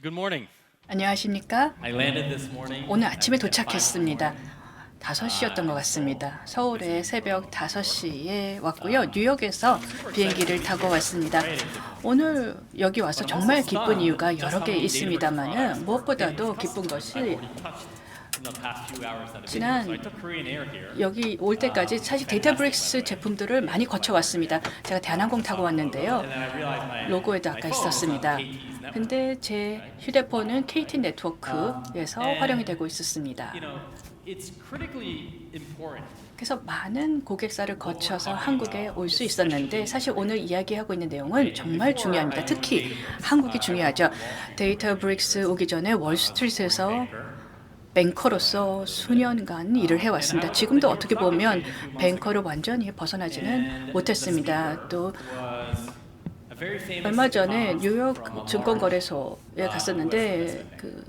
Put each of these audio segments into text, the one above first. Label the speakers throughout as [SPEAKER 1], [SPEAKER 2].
[SPEAKER 1] Good morning.
[SPEAKER 2] 안녕하십니까?
[SPEAKER 1] I landed this morning
[SPEAKER 2] 오늘
[SPEAKER 1] at
[SPEAKER 2] 아침에
[SPEAKER 1] 5
[SPEAKER 2] 도착했습니다.
[SPEAKER 1] a.m.
[SPEAKER 2] 5시였던 것 같습니다. 서울에 새벽 5시에 왔고요. 뉴욕에서
[SPEAKER 1] Super
[SPEAKER 2] 비행기를
[SPEAKER 1] excited to
[SPEAKER 2] 타고
[SPEAKER 1] be here.
[SPEAKER 2] 왔습니다.
[SPEAKER 1] Excited to be here.
[SPEAKER 2] 오늘 여기 와서
[SPEAKER 1] But I'm
[SPEAKER 2] 정말
[SPEAKER 1] also
[SPEAKER 2] 기쁜
[SPEAKER 1] stunned
[SPEAKER 2] 이유가
[SPEAKER 1] just
[SPEAKER 2] 여러
[SPEAKER 1] how
[SPEAKER 2] 개
[SPEAKER 1] many Databricks
[SPEAKER 2] 있습니다만은
[SPEAKER 1] products are
[SPEAKER 2] 무엇보다도
[SPEAKER 1] getting
[SPEAKER 2] 기쁜
[SPEAKER 1] customers I've
[SPEAKER 2] 것이
[SPEAKER 1] already touched in the past few hours that I've been here. So I
[SPEAKER 2] 지난
[SPEAKER 1] took Korean Air here.
[SPEAKER 2] 여기 올 때까지 사실 데이터브릭스 제품들을 많이 거쳐왔습니다. 제가 대한항공 타고 왔는데요.
[SPEAKER 1] And then I realized my
[SPEAKER 2] 로고에도 아까
[SPEAKER 1] phone was on
[SPEAKER 2] 있었습니다.
[SPEAKER 1] KT's network.
[SPEAKER 2] 근데 제 휴대폰은 KT 네트워크에서 활용이 되고 있었습니다.
[SPEAKER 1] You know, it's critically important.
[SPEAKER 2] 그래서 많은 고객사를 거쳐서 한국에 올 수 있었는데 사실 오늘 이야기하고 있는 내용은 정말 중요합니다. 특히 한국이 중요하죠. 데이터브릭스 오기 전에 월스트리트에서 뱅커로서 수년간 일을 해왔습니다. 지금도 어떻게 보면 뱅커를 완전히 벗어나지는 못했습니다. 또 얼마 전에 뉴욕 증권거래소에 갔었는데 그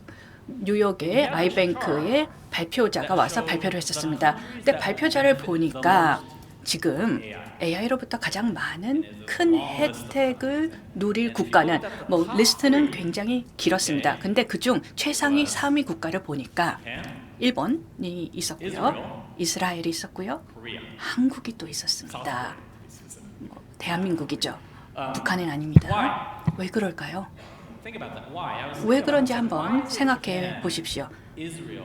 [SPEAKER 2] 뉴욕의 아이뱅크의 발표자가 와서 발표를 했었습니다. 근데 발표자를 보니까 지금 AI로부터 가장 많은 큰 혜택을 누릴 국가는 뭐 리스트는 굉장히 길었습니다. 근데 그중 최상위 3위 국가를 보니까 일본이 있었고요. 이스라엘이 있었고요. 한국이 또 있었습니다. 뭐 대한민국이죠. 북한은 아닙니다. 왜 그럴까요? 왜 그런지 한번 생각해 보십시오.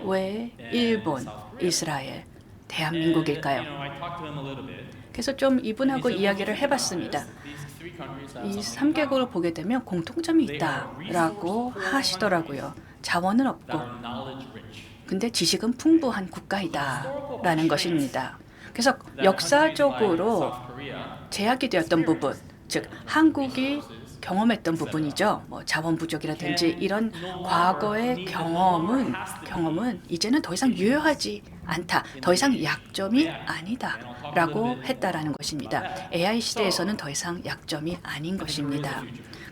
[SPEAKER 2] 왜 일본, 이스라엘, 대한민국일까요? 그래서 좀 이분하고 이야기를 해봤습니다. 이 3개국을 보게 되면 공통점이 있다라고 하시더라고요. 자원은 없고, 근데 지식은 풍부한 국가이다라는 것입니다. 그래서 역사적으로 제약이 되었던 부분, 즉 한국이 경험했던 부분이죠. 뭐 자원 부족이라든지 이런 과거의 경험은 이제는 더 이상 유효하지 않다. 더 이상 약점이 아니다라고 했다라는 것입니다. AI 시대에서는 더 이상 약점이 아닌 것입니다.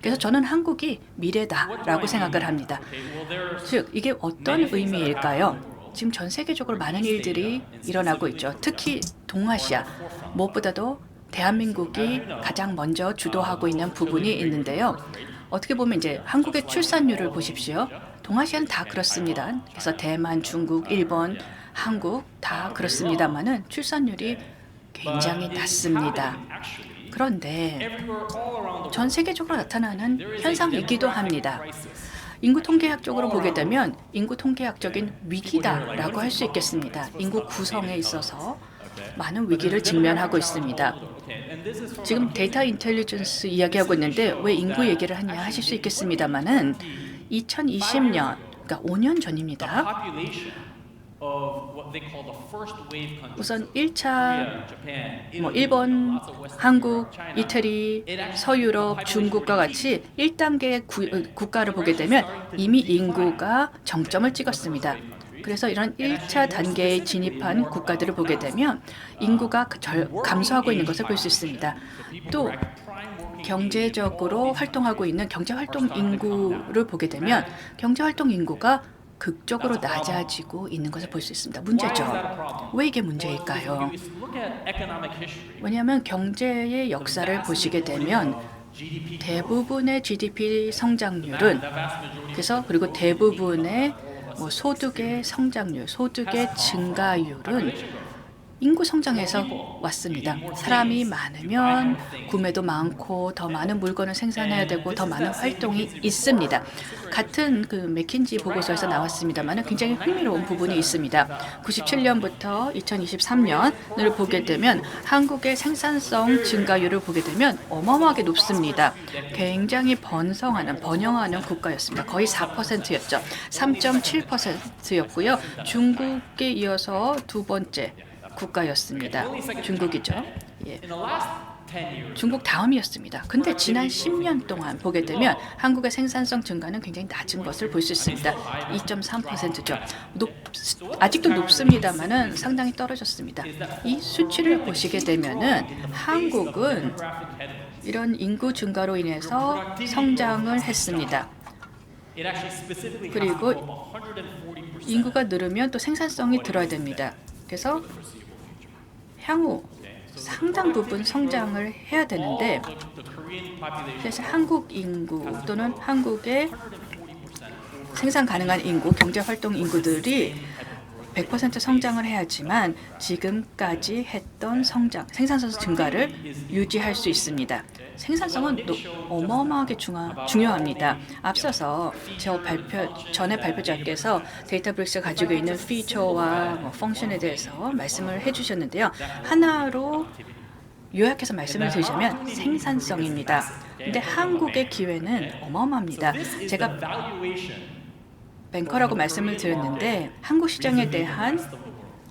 [SPEAKER 2] 그래서 저는 한국이 미래다라고 생각을 합니다. 즉 이게 어떤 의미일까요? 지금 전 세계적으로 많은 일들이 일어나고 있죠. 특히 동아시아 무엇보다도 대한민국이 가장 먼저 주도하고 있는 부분이 있는데요. 어떻게 보면 이제 한국의 출산율을 보십시오. 동아시아는 다 그렇습니다. 그래서 대만, 중국, 일본, 한국 다 그렇습니다만은 출산율이 굉장히 낮습니다. 그런데 전 세계적으로 나타나는 현상이기도 합니다. 인구 통계학적으로 보게 되면 인구 통계학적인 위기다라고 할 수 있겠습니다. 인구 구성에 있어서 많은 위기를 직면하고 있습니다. 지금 데이터 인텔리전스 이야기하고 있는데 왜 인구 얘기를 하냐 하실 수 있겠습니다만은 2020년, 그러니까 5년 전입니다. 우선 1차 뭐 일본, 한국, 이태리, 서유럽, 중국과 같이 1단계 국가를 보게 되면 이미 인구가 정점을 찍었습니다. 그래서 이런 1차 단계에 진입한 국가들을 보게 되면 인구가 감소하고 있는 것을 볼 수 있습니다. 또 경제적으로 활동하고 있는 경제활동 인구를 보게 되면 경제활동 인구가 극적으로 낮아지고 있는 것을 볼 수 있습니다. 문제죠. 왜 이게 문제일까요? 왜냐하면 경제의 역사를 보시게 되면 대부분의 GDP 성장률은 그리고 대부분의 뭐 소득의 성장률, 소득의 증가율은 인구 성장에서 왔습니다. 사람이 많으면 구매도 많고 더 많은 물건을 생산해야 되고 더 많은 활동이 있습니다. 같은 그 맥킨지 보고서에서 나왔습니다만 굉장히 흥미로운 부분이 있습니다. 97년부터 2023년을 보게 되면 한국의 생산성 증가율을 보게 되면 어마어마하게 높습니다. 굉장히 번영하는 국가였습니다. 거의 4%였죠. 3.7%였고요. 중국에 이어서 두 번째 국가였습니다. 중국이죠. 예. 중국 다음이었습니다. 근데 지난 10년 동안 보게 되면 한국의 생산성 증가는 굉장히 낮은 것을 볼 수 있습니다. 2.3%죠. 아직도 높습니다만은 상당히 떨어졌습니다. 이 수치를 보시게 되면은 한국은 이런 인구 증가로 인해서 성장을 했습니다. 그리고 인구가 늘으면 또 생산성이 들어야 됩니다. 그래서 향후 상당 부분 성장을 해야 되는데 그래서 한국 인구 또는 한국의 생산 가능한 인구, 경제 활동 인구들이 100% 성장을 해야지만 지금까지 했던 성장, 생산성 증가를 유지할 수 있습니다. 생산성은 또 어마어마하게 중요합니다. 앞서서 전에 발표자께서 데이터브릭스가 가지고 있는 피처와 펑션에 대해서 말씀을 해주셨는데요. 하나로 요약해서 말씀을 드리자면 생산성입니다. 근데 한국의 기회는 어마어마합니다. 제가 뱅커라고 말씀을 드렸는데 한국 시장에 대한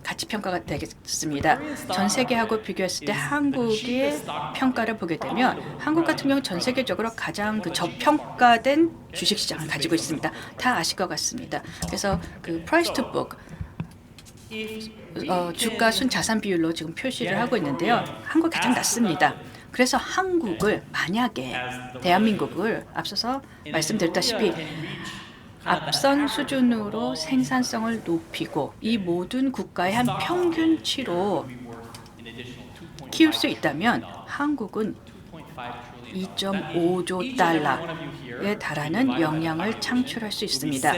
[SPEAKER 2] 가치 평가가 되겠습니다. 전 세계하고 비교했을 때 한국의 평가를 보게 되면 한국 같은 경우 전 세계적으로 가장 저평가된 주식 시장을 가지고 있습니다. 다 아실 것 같습니다. 그래서 price to book 주가 순 자산 비율로 지금 표시를 하고 있는데요. 한국이 가장 낮습니다. 그래서 한국을 만약에 대한민국을 앞서서 말씀드렸다시피 앞선 수준으로 생산성을 높이고 이 모든 국가의 한 평균치로 키울 수 있다면 한국은 2.5조 달러에 달하는 영향을 창출할 수 있습니다.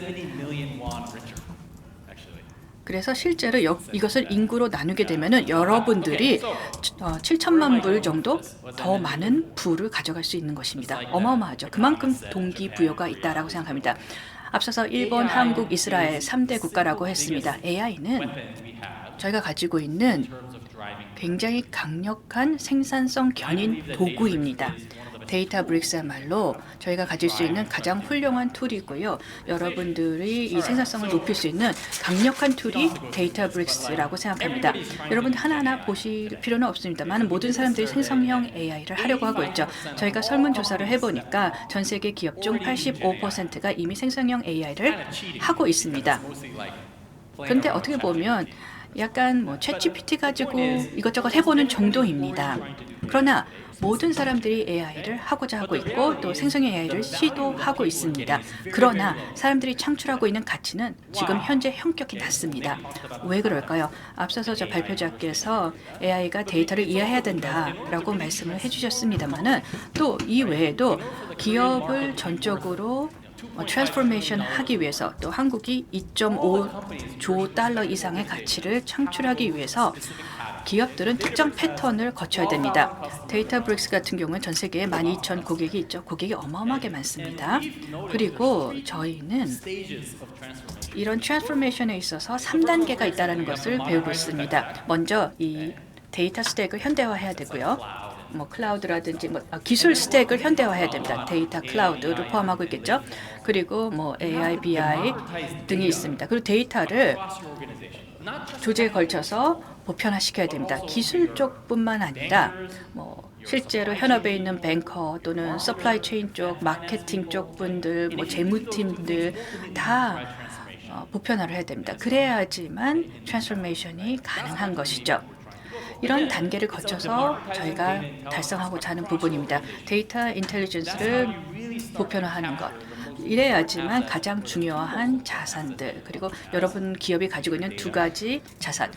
[SPEAKER 2] 그래서 실제로 이것을 인구로 나누게 되면 여러분들이 7천만 불 정도 더 많은 부를 가져갈 수 있는 것입니다. 어마어마하죠. 그만큼 동기부여가 있다라고 생각합니다. 앞서서 일본, 한국, 이스라엘 3대 국가라고 했습니다. AI는 저희가 가지고 있는 굉장히 강력한 생산성 견인 도구입니다. 데이터브릭스야말로 저희가 가질 수 있는 가장 훌륭한 툴이고요. 여러분들이 이 생산성을 높일 수 있는 강력한 툴이 데이터브릭스라고 생각합니다. 여러분 하나하나 보실 필요는 없습니다만 모든 사람들이 생성형 AI를 하려고 하고 있죠. 저희가 설문조사를 해보니까 전 세계 기업 중 85%가 이미 생성형 AI를 하고 있습니다. 그런데 어떻게 보면 약간 챗GPT 가지고 이것저것 해보는 정도입니다. 그러나 모든 사람들이 AI를 하고자 하고 있고 또 생성형 AI를 시도하고 있습니다. 그러나 사람들이 창출하고 있는 가치는 지금 현재 현격히 낮습니다. 왜 그럴까요? 앞서서 저 발표자께서 AI가 데이터를 이해해야 된다라고 말씀을 해주셨습니다만은 또 이 외에도 기업을 전적으로 트랜스포메이션 하기 위해서 또 한국이 2.5조 달러 이상의 가치를 창출하기 위해서 기업들은 특정 패턴을 거쳐야 됩니다. 데이터브릭스 같은 경우는 전 세계에 12,000 고객이 있죠. 고객이 어마어마하게 많습니다. 그리고 저희는 이런 트랜스포메이션에 있어서 3단계가 있다는 것을 배우고 있습니다. 먼저 이 데이터 스택을 현대화해야 되고요. 클라우드라든지 기술 스택을 현대화해야 됩니다. 데이터 클라우드를 포함하고 있겠죠. 그리고 AI, BI 등이 있습니다. 그리고 데이터를 조직에 걸쳐서 보편화시켜야 됩니다. 기술 쪽뿐만 아니라 실제로 현업에 있는 뱅커 또는 서플라이 체인 쪽, 마케팅 쪽 분들, 재무팀들 다 보편화를 해야 됩니다. 그래야지만 트랜스포메이션이 가능한 것이죠. 이런 단계를 거쳐서 저희가 달성하고자 하는 부분입니다. 데이터 인텔리전스를 보편화하는 것. 이래야지만 가장 중요한 자산들 그리고 여러분 기업이 가지고 있는 두 가지 자산,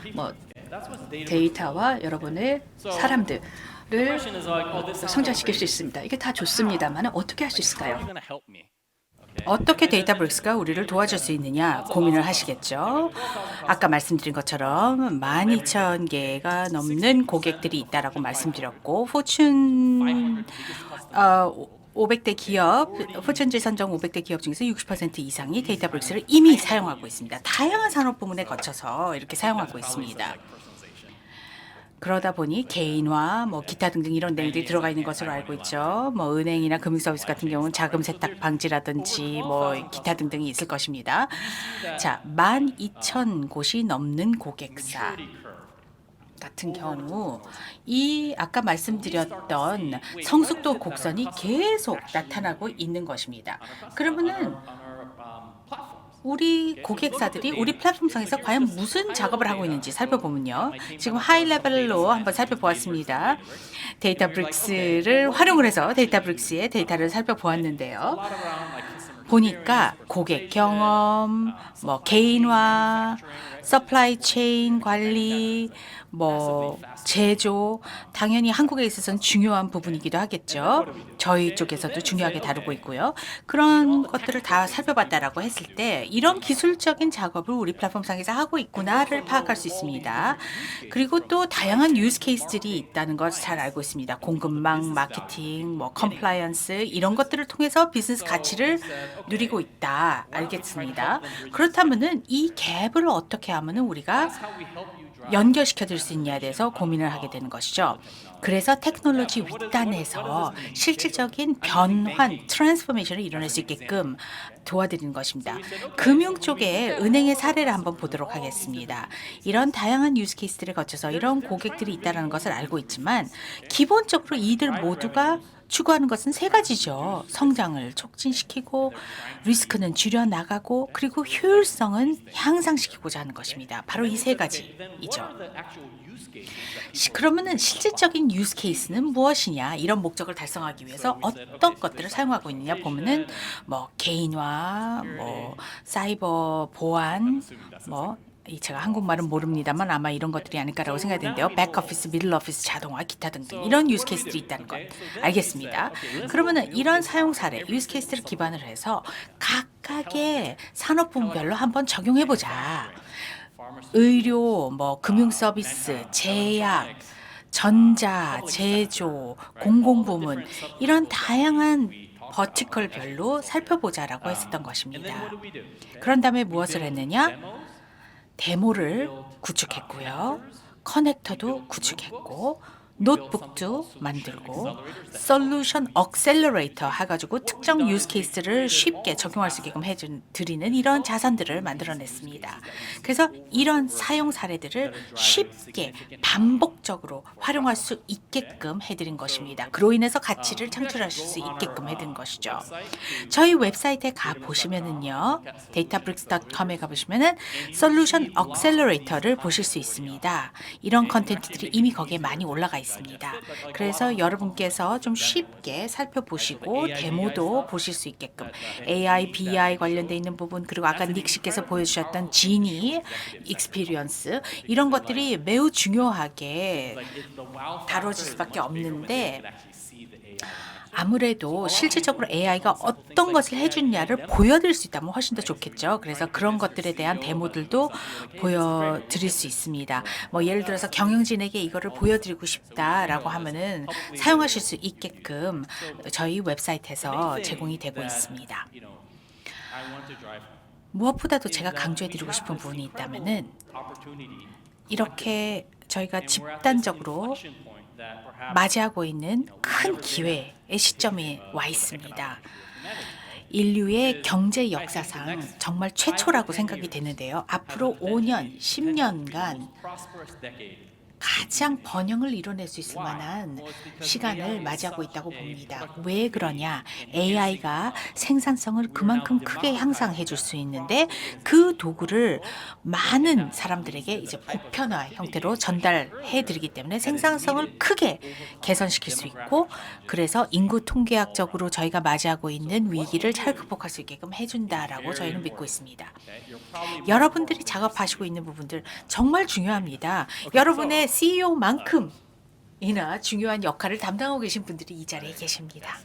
[SPEAKER 2] 데이터와 여러분의 사람들을 성장시킬 수 있습니다. 이게 다 좋습니다만 어떻게 할 수 있을까요?
[SPEAKER 3] 어떻게 데이터브릭스가 우리를 도와줄 수 있느냐 고민을 하시겠죠. 아까 말씀드린 것처럼 12,000개가 넘는 고객들이 있다라고 말씀드렸고 포춘 500대 기업, 포춘지 선정 500대 기업 중에서 60% 이상이 데이터브릭스를 이미 사용하고 있습니다. 다양한 산업 부문에 거쳐서 이렇게 사용하고 있습니다. 그러다 보니 개인화, 기타 등등 이런 내용들이 들어가 있는 것으로 알고 있죠. 은행이나 금융 서비스 같은 경우는 자금 세탁 방지라든지 기타 등등이 있을 것입니다. 자, 12,000곳이 넘는 고객사 같은 경우 이 아까 말씀드렸던 성숙도 곡선이 계속 나타나고 있는 것입니다. 그러면은 우리 고객사들이 우리 플랫폼상에서 과연 무슨 작업을 하고 있는지 살펴보면요. 지금 하이 레벨로 한번 살펴보았습니다. 데이터브릭스를 활용을 해서 데이터브릭스의 데이터를 살펴보았는데요. 보니까 고객 경험, 개인화, 서플라이 체인 관리, 뭐 제조, 당연히 한국에 있어서는 중요한 부분이기도 하겠죠. 저희 쪽에서도 중요하게 다루고 있고요. 그런 것들을 다 살펴봤다라고 했을 때 이런 기술적인 작업을 우리 플랫폼상에서 하고 있구나를 파악할 수 있습니다. 그리고 또 다양한 유스 케이스들이 있다는 걸 잘 알고 있습니다. 공급망, 마케팅, 뭐 컴플라이언스 이런 것들을 통해서 비즈니스 가치를 누리고 있다. 알겠습니다. 그렇다면은 이 갭을 어떻게 하면은 우리가 연결시켜 드릴 수 있냐에 대해서 고민을 하게 되는 것이죠. 그래서 테크놀로지 윗단에서 실질적인 변환, 트랜스포메이션을 이뤄낼 수 있게끔 도와드리는 것입니다. 금융 쪽에 은행의 사례를 한번 보도록 하겠습니다. 이런 다양한 유스 케이스들을 거쳐서 이런 고객들이 있다는 것을 알고 있지만 기본적으로 이들 모두가 추구하는 것은 세 가지죠. 성장을 촉진시키고 리스크는 줄여나가고 그리고 효율성은 향상시키고자 하는 것입니다. 바로 이 세 가지이죠. 그러면은 실질적인 유스 케이스는 무엇이냐? 이런 목적을 달성하기 위해서 어떤 것들을 사용하고 있느냐 보면은 뭐 개인화, 뭐 사이버 보안, 뭐 제가 한국말은 모릅니다만 아마 이런 것들이 아닐까라고 생각되는데요. 백오피스, 미들오피스, 자동화, 기타 등등 이런 유스 케이스들이 있다는 것 알겠습니다. 그러면은 이런 사용 사례, 유스 케이스를 기반으로 해서 각각의 산업 분별로 한번 적용해 보자. 의료, 뭐 금융 서비스, 제약, 전자, 제조, 공공부문 이런 다양한 버티컬별로 살펴보자라고 했었던 것입니다. 그런 다음에 무엇을 했느냐? 데모를 구축했고요. 커넥터도 구축했고 노트북도 만들고 솔루션 억셀러레이터 해가지고 특정 유스 케이스를 쉽게 적용할 수 있게끔 해드리는 이런 자산들을 만들어냈습니다. 그래서 이런 사용 사례들을 쉽게 반복적으로 활용할 수 있게끔 해드린 것입니다. 그로 인해서 가치를 창출하실 수 있게끔 해드린 것이죠. 저희 웹사이트에 가보시면은요. databricks.com에 가보시면은 솔루션 억셀러레이터를 보실 수 있습니다. 이런 컨텐츠들이 이미 거기에 많이 올라가 있습니다. 그래서 여러분께서 좀 쉽게 살펴보시고 데모도 보실 수 있게끔 AI, BI 관련돼 있는 부분 그리고 아까 닉 씨께서 보여주셨던 지니 익스피리언스 이런 것들이 매우 중요하게 다뤄질 수밖에 없는데 아무래도 실질적으로 AI가 어떤 것을 해주냐를 보여드릴 수 있다면 훨씬 더 좋겠죠. 그래서 그런 것들에 대한 데모들도 보여드릴 수 있습니다. 뭐 예를 들어서 경영진에게 이거를 보여드리고 싶다라고 하면은 사용하실 수 있게끔 저희 웹사이트에서 제공이 되고 있습니다. 무엇보다도 제가 강조해드리고 싶은 부분이 있다면은 이렇게 저희가 집단적으로 맞이하고 있는 큰 기회의 시점에 와 있습니다. 인류의 경제 역사상 정말 최초라고 생각이 되는데요. 앞으로 5년, 10년간 가장 번영을 이뤄낼 수 있을 만한 시간을 맞이하고 있다고 봅니다. 왜 그러냐? AI가 생산성을 그만큼 크게 향상해 줄 수 있는데 그 도구를 많은 사람들에게 이제 보편화 형태로 전달해 드리기 때문에 생산성을 크게 개선시킬 수 있고 그래서 인구 통계학적으로 저희가 맞이하고 있는 위기를 잘 극복할 수 있게끔 해준다라고 저희는 믿고 있습니다. 여러분들이 작업하시고 있는 부분들 정말 중요합니다. 여러분의 CEO만큼이나 중요한 역할을 담당하고 계신 분들이 이 자리에 계십니다.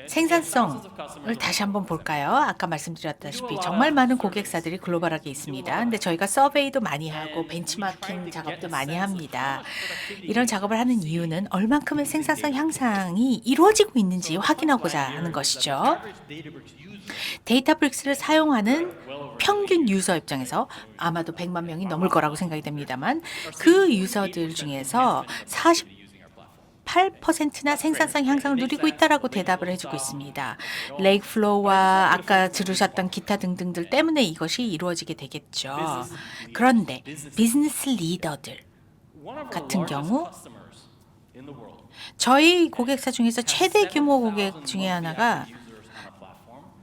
[SPEAKER 3] 생산성을 다시 한번 볼까요? 아까 말씀드렸다시피 정말 많은 고객사들이 글로벌하게 있습니다. 근데 저희가 서베이도 많이 하고 벤치마킹 작업도 많이 합니다. 이런 작업을 하는 이유는 얼만큼의 생산성 향상이 이루어지고 있는지 확인하고자 하는 것이죠. 데이터브릭스를 사용하는 평균 유저 입장에서 아마도 100만 명이 넘을 거라고 생각이 됩니다만 그 유저들 중에서 8%나 생산성 향상을 누리고 있다라고 대답을 해주고 있습니다. 레이크플로우와 아까 들으셨던 기타 등등들 때문에 이것이 이루어지게 되겠죠. 그런데 비즈니스 리더들 같은 경우 저희 고객사 중에서 최대 규모 고객 중에 하나가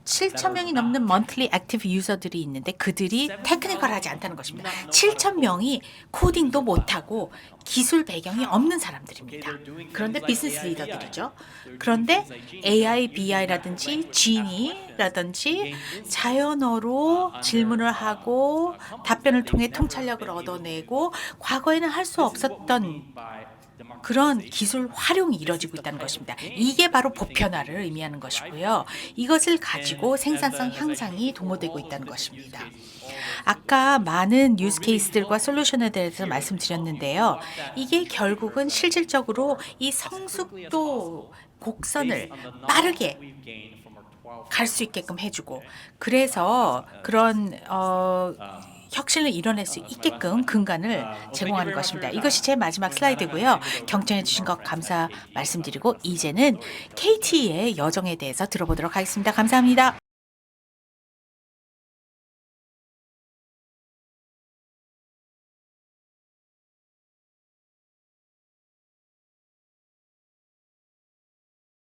[SPEAKER 3] 7천 명이 넘는 monthly active user들이 있는데 그들이 테크니컬하지 않다는 것입니다. 7천 명이 코딩도 못하고 기술 배경이 없는 사람들입니다. 그런데 비즈니스 리더들이죠. 그런데 AI, BI라든지 지니라든지 자연어로 질문을 하고 답변을 통해 통찰력을 얻어내고 과거에는 할 수 없었던 그런 기술 활용이 이뤄지고 있다는 것입니다. 이게 바로 보편화를 의미하는 것이고요. 이것을 가지고 생산성 향상이 도모되고 있다는 것입니다. 아까 많은 뉴스 케이스들과 솔루션에 대해서 말씀드렸는데요. 이게 결국은 실질적으로 이 성숙도 곡선을 빠르게 갈 수 있게끔 해주고 그래서 그런 혁신을 이뤄낼 수 있게끔 근간을 제공하는 것입니다. 이것이 제 마지막 슬라이드고요. 경청해 주신 것 감사 말씀드리고 이제는 KT의 여정에 대해서 들어보도록 하겠습니다. 감사합니다.